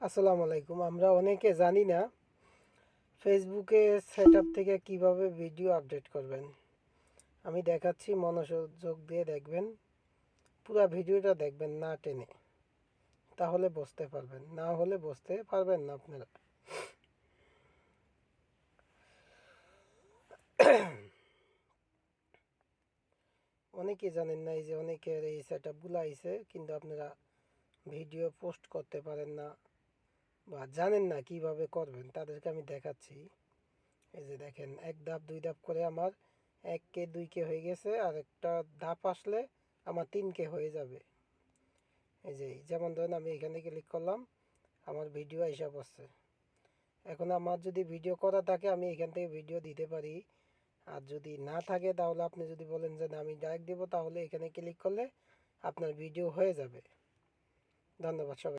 আসসালামু আলাইকুম। আমরা অনেকে জানি না ফেসবুকে সেটআপ থেকে কিভাবে ভিডিও আপডেট করবেন। আমি দেখাচ্ছি, মনোযোগ দিয়ে দেখবেন। পুরো ভিডিওটা দেখবেন না টেনে, তাহলে বুঝতে পারবেন, না হলে বুঝতে পারবেন না আপনারা। অনেকে জানেন না, এই যে অনেকের এই সেটআপগুলো আইছে, কিন্তু আপনারা ভিডিও পোস্ট করতে পারেন না বা জানেন না কিভাবে করবেন। তাদেরকে আমি দেখাচ্ছি। এই যে দেখেন, এক ধাপ দুই ধাপ করে আমার 1K 2K হয়ে গেছে, আর একটা ধাপ আসলে আমার 3K হয়ে যাবে। এই যে যেমন ধরেন আমি এখানে ক্লিক করলাম, আমার ভিডিও আইসা পড়ছে। এখন আমার যদি ভিডিও করা থাকে আমি এখান থেকে ভিডিও দিতে পারি, আর যদি না থাকে তাহলে আপনি যদি বলেন যে না আমি ডাইরেক্ট দেবো, তাহলে এখানে ক্লিক করলে আপনার ভিডিও হয়ে যাবে। ধন্যবাদ সবাই।